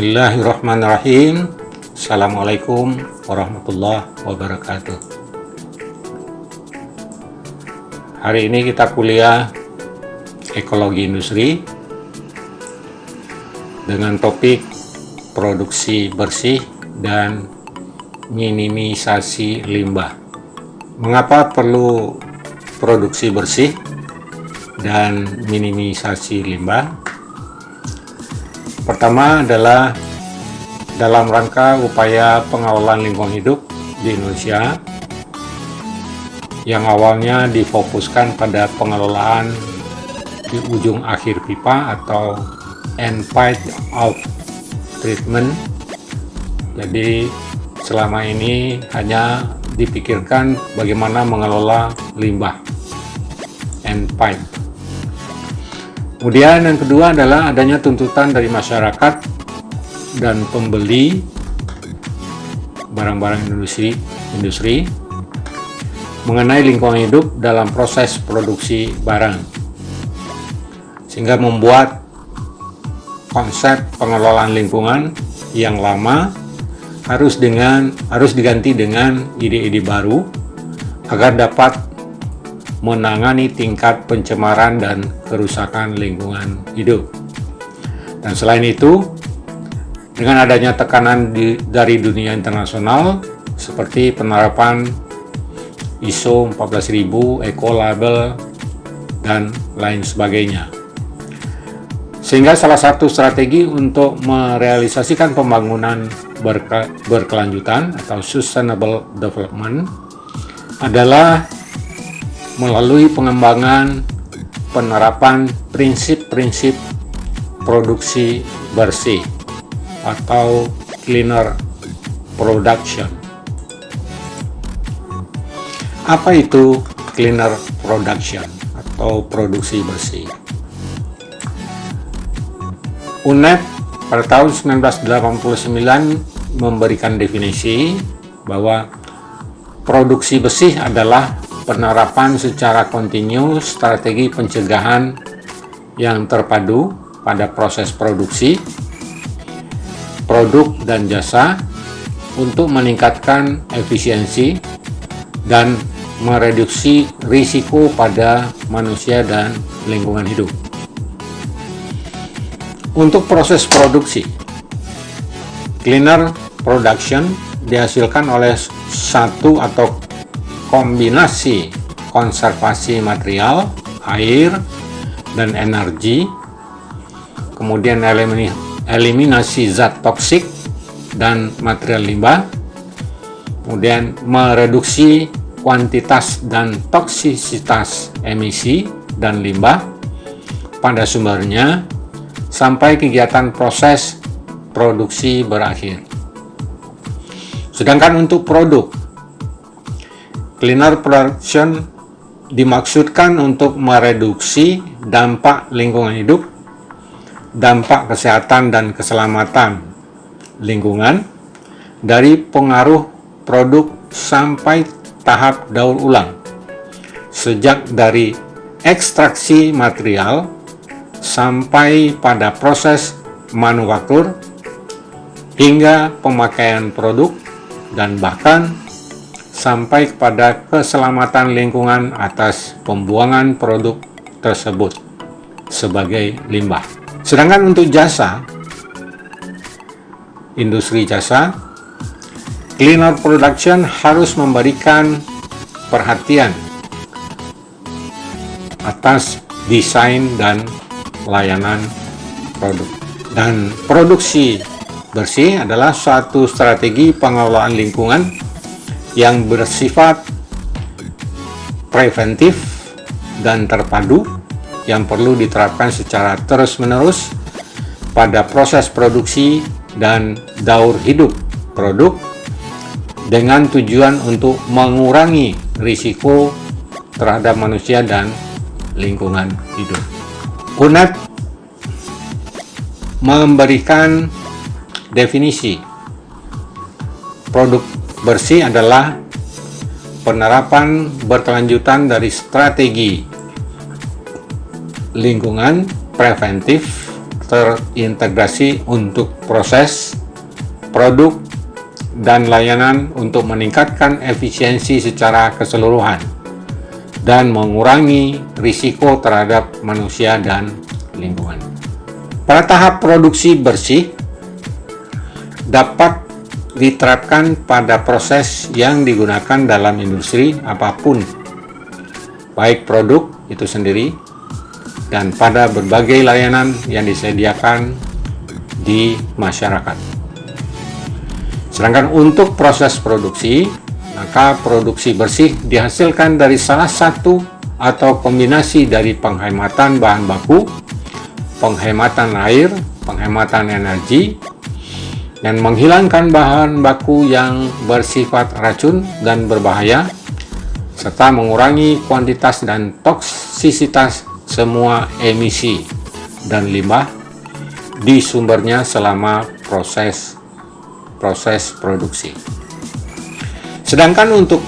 Bismillahirrahmanirrahim. Assalamualaikum warahmatullahi wabarakatuh. Hari ini kita kuliah ekologi industri dengan topik produksi bersih dan minimisasi limbah. Mengapa perlu produksi bersih dan minimisasi limbah? Pertama adalah dalam rangka upaya pengelolaan lingkungan hidup di Indonesia yang awalnya difokuskan pada pengelolaan di ujung akhir pipa atau end point of treatment. Jadi selama ini hanya dipikirkan bagaimana mengelola limbah end pipe. Kemudian yang kedua adalah adanya tuntutan dari masyarakat dan pembeli barang-barang industri mengenai lingkungan hidup dalam proses produksi barang, sehingga membuat konsep pengelolaan lingkungan yang lama harus diganti dengan ide-ide baru agar dapat menangani tingkat pencemaran dan kerusakan lingkungan hidup. Dan selain itu, dengan adanya tekanan dari dunia internasional seperti penerapan ISO 14000, Ecolabel, dan lain sebagainya. Sehingga salah satu strategi untuk merealisasikan pembangunan berkelanjutan atau sustainable development adalah melalui pengembangan penerapan prinsip-prinsip produksi bersih atau cleaner production. Apa itu cleaner production atau produksi bersih? UNEP pada tahun 1989 memberikan definisi bahwa produksi bersih adalah penerapan secara kontinu strategi pencegahan yang terpadu pada proses produksi, produk dan jasa untuk meningkatkan efisiensi dan mereduksi risiko pada manusia dan lingkungan hidup. Untuk proses produksi, cleaner production dihasilkan oleh satu atau kombinasi konservasi material, air, dan energi, kemudian eliminasi zat toksik dan material limbah, kemudian mereduksi kuantitas dan toksisitas emisi dan limbah pada sumbernya sampai kegiatan proses produksi berakhir. Sedangkan untuk produk, cleaner production dimaksudkan untuk mereduksi dampak lingkungan hidup, dampak kesehatan dan keselamatan lingkungan dari pengaruh produk sampai tahap daur ulang, sejak dari ekstraksi material sampai pada proses manufaktur hingga pemakaian produk dan bahkan sampai kepada keselamatan lingkungan atas pembuangan produk tersebut sebagai limbah. Sedangkan untuk jasa, industri jasa, cleaner production harus memberikan perhatian atas desain dan layanan produk. Dan produksi bersih adalah suatu strategi pengelolaan lingkungan yang bersifat preventif dan terpadu yang perlu diterapkan secara terus-menerus pada proses produksi dan daur hidup produk dengan tujuan untuk mengurangi risiko terhadap manusia dan lingkungan hidup. UNEP memberikan definisi produk bersih adalah penerapan berkelanjutan dari strategi lingkungan preventif terintegrasi untuk proses, produk, dan layanan untuk meningkatkan efisiensi secara keseluruhan dan mengurangi risiko terhadap manusia dan lingkungan. Pada tahap produksi bersih dapat diterapkan pada proses yang digunakan dalam industri apapun, baik produk itu sendiri dan pada berbagai layanan yang disediakan di masyarakat. Sedangkan untuk proses produksi, maka produksi bersih dihasilkan dari salah satu atau kombinasi dari penghematan bahan baku, penghematan air, penghematan energi, dan menghilangkan bahan baku yang bersifat racun dan berbahaya, serta mengurangi kuantitas dan toksisitas semua emisi dan limbah di sumbernya selama proses produksi. Sedangkan untuk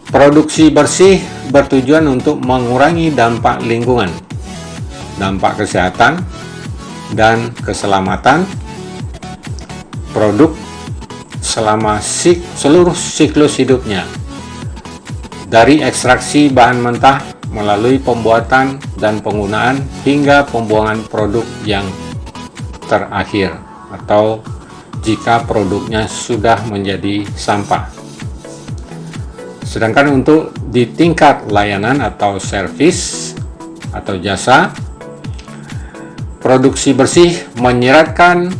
produksi bersih bertujuan untuk mengurangi dampak lingkungan, dampak kesehatan, dan keselamatan produk selama seluruh siklus hidupnya, dari ekstraksi bahan mentah melalui pembuatan dan penggunaan hingga pembuangan produk yang terakhir, atau jika produknya sudah menjadi sampah. Sedangkan untuk di tingkat layanan atau servis atau jasa, produksi bersih menyiratkan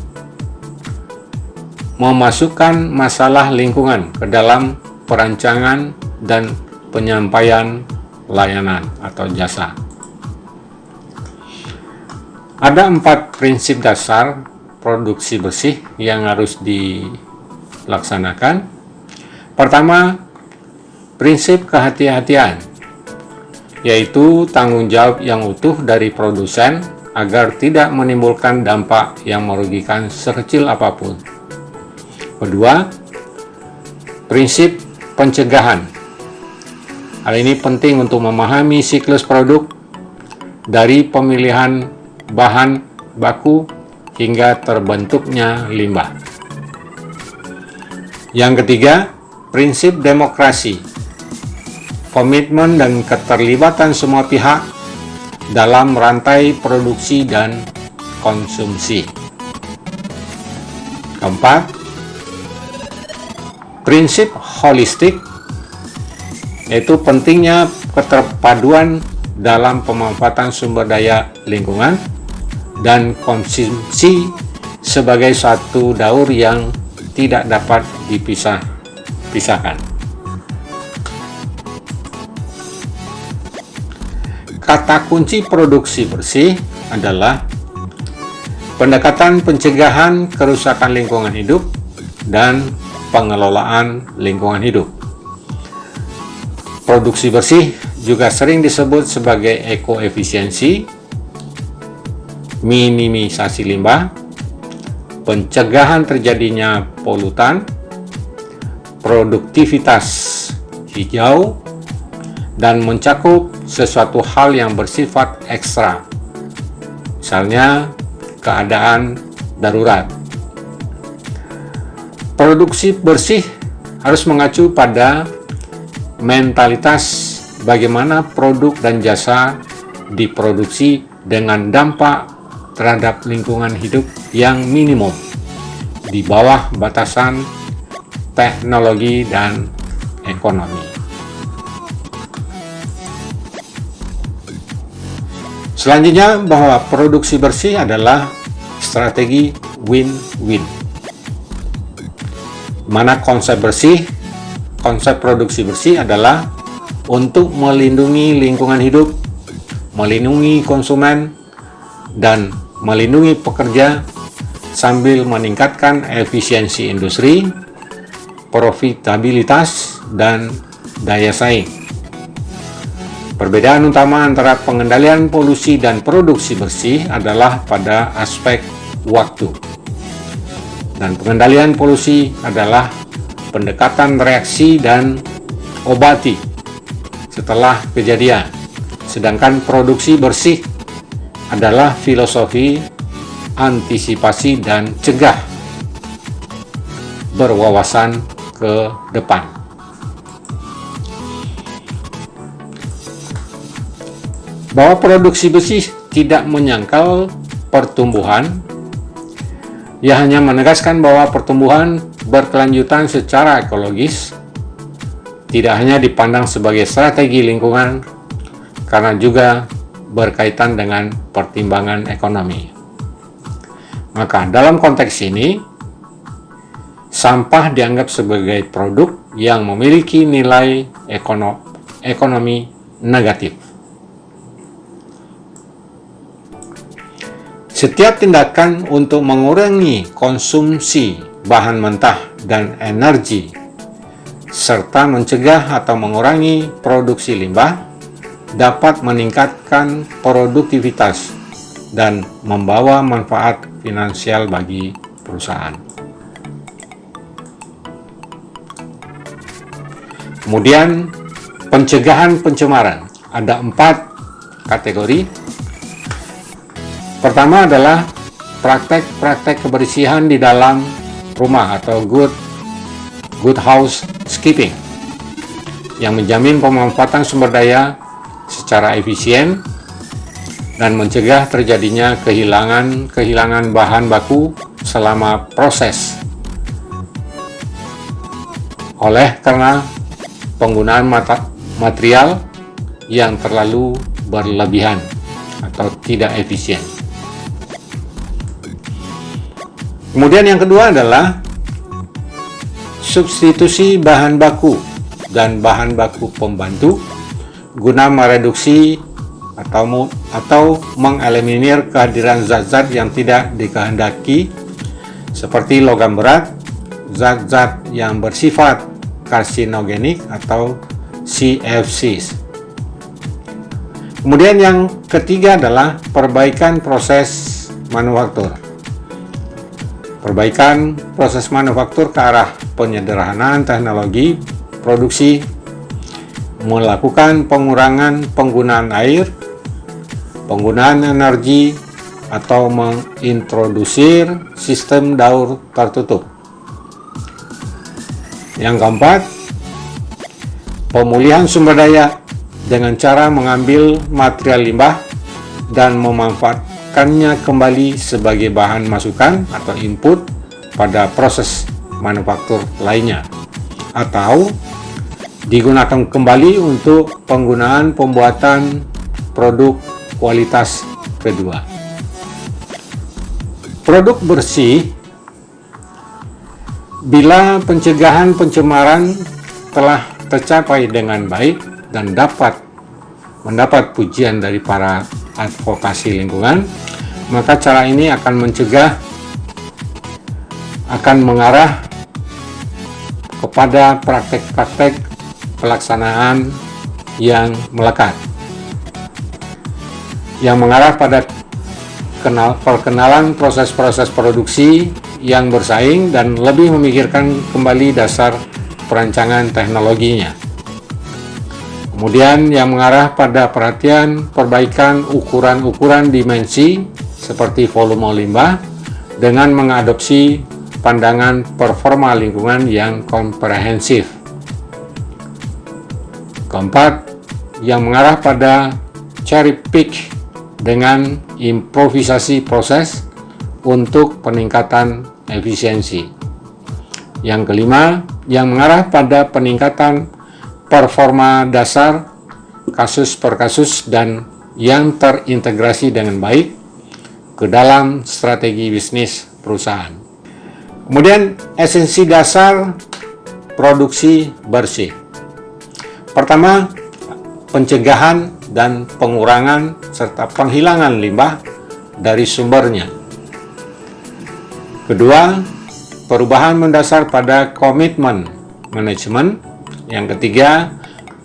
memasukkan masalah lingkungan ke dalam perancangan dan penyampaian layanan atau jasa. Ada 4 prinsip dasar produksi bersih yang harus dilaksanakan. Pertama, prinsip kehati-hatian, yaitu tanggung jawab yang utuh dari produsen agar tidak menimbulkan dampak yang merugikan sekecil apapun. Kedua, prinsip pencegahan. Hal ini penting untuk memahami siklus produk dari pemilihan bahan baku hingga terbentuknya limbah. Yang ketiga, prinsip demokrasi. Komitmen dan keterlibatan semua pihak dalam rantai produksi dan konsumsi. Keempat, prinsip holistik, yaitu pentingnya keterpaduan dalam pemanfaatan sumber daya lingkungan dan konsumsi sebagai satu daur yang tidak dapat dipisahkan. Kata kunci produksi bersih adalah pendekatan pencegahan kerusakan lingkungan hidup dan pengelolaan lingkungan hidup. Produksi bersih juga sering disebut sebagai ekoefisiensi, minimisasi limbah, pencegahan terjadinya polutan, produktivitas hijau, dan mencakup sesuatu hal yang bersifat ekstra, misalnya keadaan darurat. Produksi bersih harus mengacu pada mentalitas bagaimana produk dan jasa diproduksi dengan dampak terhadap lingkungan hidup yang minimum di bawah batasan teknologi dan ekonomi. Selanjutnya, bahwa produksi bersih adalah strategi win-win, mana konsep produksi bersih adalah untuk melindungi lingkungan hidup, melindungi konsumen, dan melindungi pekerja sambil meningkatkan efisiensi industri, profitabilitas, dan daya saing. Perbedaan utama antara pengendalian polusi dan produksi bersih adalah pada aspek waktu. Dan pengendalian polusi adalah pendekatan reaksi dan obati setelah kejadian. Sedangkan produksi bersih adalah filosofi antisipasi dan cegah berwawasan ke depan. Bahwa produksi besi tidak menyangkal pertumbuhan, ia hanya menegaskan bahwa pertumbuhan berkelanjutan secara ekologis tidak hanya dipandang sebagai strategi lingkungan, karena juga berkaitan dengan pertimbangan ekonomi. Maka dalam konteks ini, sampah dianggap sebagai produk yang memiliki nilai ekonomi negatif. Setiap tindakan untuk mengurangi konsumsi bahan mentah dan energi, serta mencegah atau mengurangi produksi limbah, dapat meningkatkan produktivitas dan membawa manfaat finansial bagi perusahaan. Kemudian, pencegahan pencemaran. Ada 4 kategori. Pertama adalah praktek-praktek kebersihan di dalam rumah atau good housekeeping yang menjamin pemanfaatan sumber daya secara efisien dan mencegah terjadinya kehilangan bahan baku selama proses karena penggunaan material yang terlalu berlebihan atau tidak efisien. Kemudian yang kedua adalah substitusi bahan baku dan bahan baku pembantu guna mereduksi atau mengeliminir kehadiran zat-zat yang tidak dikehendaki seperti logam berat, zat-zat yang bersifat karsinogenik atau CFCs. Kemudian yang ketiga adalah perbaikan proses manufaktur. Perbaikan proses manufaktur ke arah penyederhanaan teknologi produksi, melakukan pengurangan penggunaan air, penggunaan energi, atau mengintrodusir sistem daur tertutup. Yang keempat, pemulihan sumber daya dengan cara mengambil material limbah dan memanfaatkannya kembali sebagai bahan masukan atau input pada proses manufaktur lainnya, atau digunakan kembali untuk penggunaan pembuatan produk kualitas kedua. Produk bersih, bila pencegahan pencemaran telah tercapai dengan baik dan dapat mendapat pujian dari para advokasi lingkungan, maka cara ini akan mengarah kepada praktek-praktek pelaksanaan yang melekat, yang mengarah pada perkenalan proses-proses produksi yang bersaing dan lebih memikirkan kembali dasar perancangan teknologinya. Kemudian yang mengarah pada perhatian perbaikan ukuran-ukuran dimensi seperti volume limbah dengan mengadopsi pandangan performa lingkungan yang komprehensif. Keempat, yang mengarah pada cherry pick dengan improvisasi proses untuk peningkatan efisiensi. Yang kelima, yang mengarah pada peningkatan performa dasar kasus per kasus dan yang terintegrasi dengan baik ke dalam strategi bisnis perusahaan. Kemudian, esensi dasar produksi bersih. Pertama, pencegahan dan pengurangan serta penghilangan limbah dari sumbernya. Kedua, perubahan mendasar pada komitmen manajemen. Yang ketiga,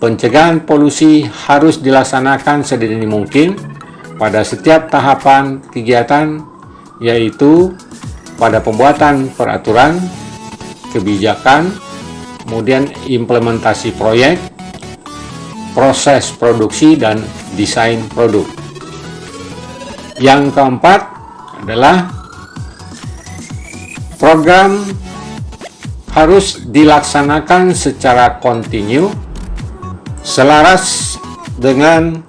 pencegahan polusi harus dilaksanakan sedini mungkin pada setiap tahapan kegiatan, yaitu pada pembuatan peraturan, kebijakan, kemudian implementasi proyek, proses produksi, dan desain produk. Yang keempat adalah program harus dilaksanakan secara kontinu selaras dengan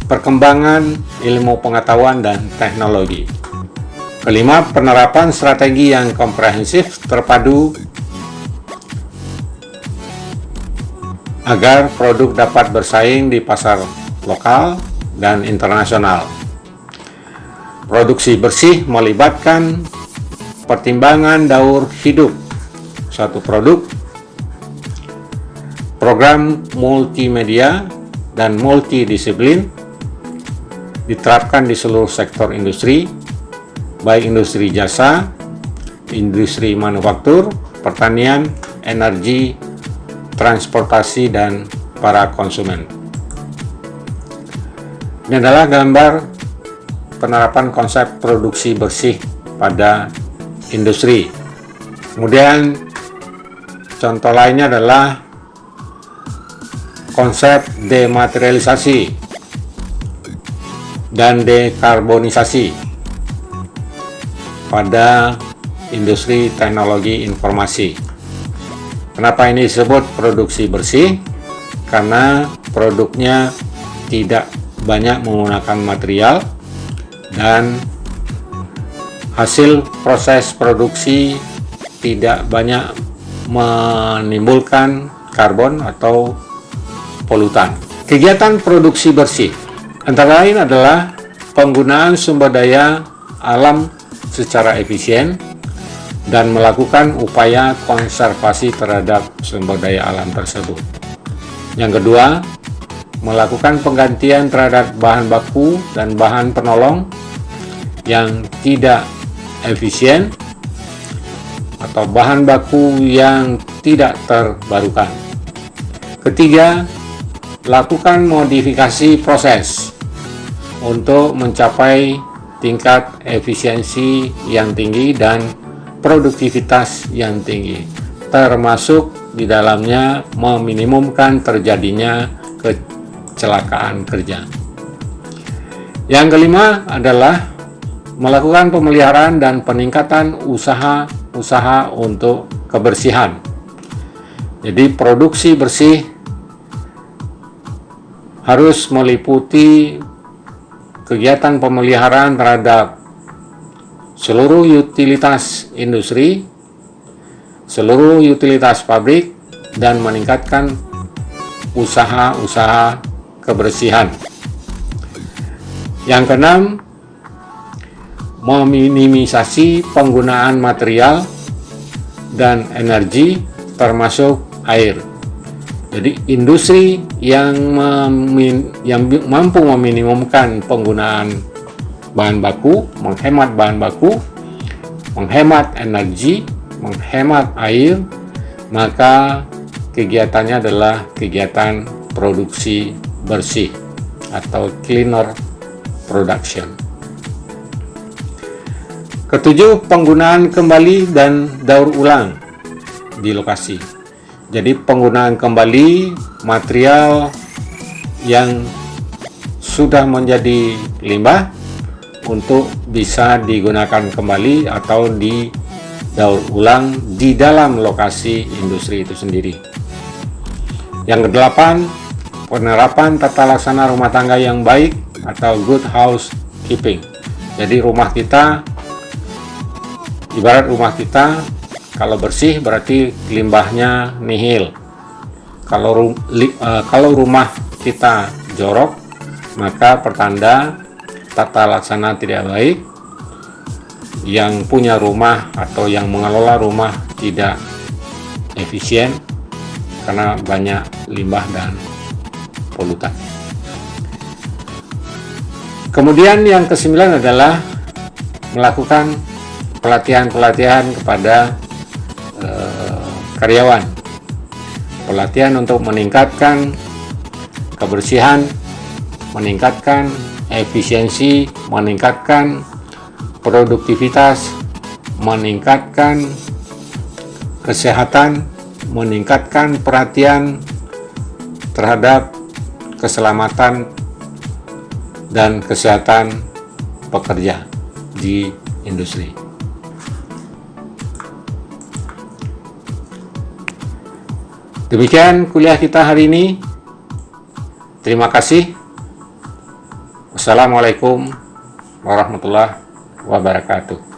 perkembangan ilmu pengetahuan dan teknologi. Kelima, penerapan strategi yang komprehensif terpadu agar produk dapat bersaing di pasar lokal dan internasional. Produksi bersih melibatkan pertimbangan daur hidup suatu produk, program multimedia dan multidisiplin diterapkan di seluruh sektor industri, baik industri jasa, industri manufaktur, pertanian, energi, transportasi, dan para konsumen. Ini adalah gambar penerapan konsep produksi bersih pada industri. Kemudian contoh lainnya adalah konsep dematerialisasi dan dekarbonisasi pada industri teknologi informasi. Kenapa ini disebut produksi bersih? Karena produknya tidak banyak menggunakan material dan hasil proses produksi tidak banyak menimbulkan karbon atau polutan. Kegiatan produksi bersih antara lain adalah penggunaan sumber daya alam secara efisien dan melakukan upaya konservasi terhadap sumber daya alam tersebut. Yang kedua, melakukan penggantian terhadap bahan baku dan bahan penolong yang tidak efisien atau bahan baku yang tidak terbarukan. Ketiga, lakukan modifikasi proses untuk mencapai tingkat efisiensi yang tinggi dan produktivitas yang tinggi, termasuk di dalamnya meminimumkan terjadinya kecelakaan kerja. Yang kelima adalah melakukan pemeliharaan dan peningkatan usaha untuk kebersihan. Jadi produksi bersih harus meliputi kegiatan pemeliharaan terhadap seluruh utilitas industri, seluruh utilitas pabrik, dan meningkatkan usaha-usaha kebersihan. Yang keenam, meminimisasi penggunaan material dan energi termasuk air. Jadi industri yang mampu meminimumkan penggunaan bahan baku, menghemat bahan baku, menghemat energi, menghemat air, maka kegiatannya adalah kegiatan produksi bersih atau cleaner production. Ketujuh, penggunaan kembali dan daur ulang di lokasi. Jadi penggunaan kembali material yang sudah menjadi limbah untuk bisa digunakan kembali atau didaur ulang di dalam lokasi industri itu sendiri. Yang kedelapan, penerapan tata laksana rumah tangga yang baik atau good housekeeping. Jadi rumah kita, ibarat rumah kita, kalau bersih berarti limbahnya nihil. Kalau rumah kita jorok, maka pertanda tata laksana tidak baik. Yang punya rumah atau yang mengelola rumah tidak efisien karena banyak limbah dan polutan. Kemudian yang kesembilan adalah melakukan pelatihan-pelatihan kepada karyawan. Pelatihan untuk meningkatkan kebersihan, meningkatkan efisiensi, meningkatkan produktivitas, meningkatkan kesehatan, meningkatkan perhatian terhadap keselamatan dan kesehatan pekerja di industri. Demikian kuliah kita hari ini. Terima kasih. Wassalamualaikum warahmatullahi wabarakatuh.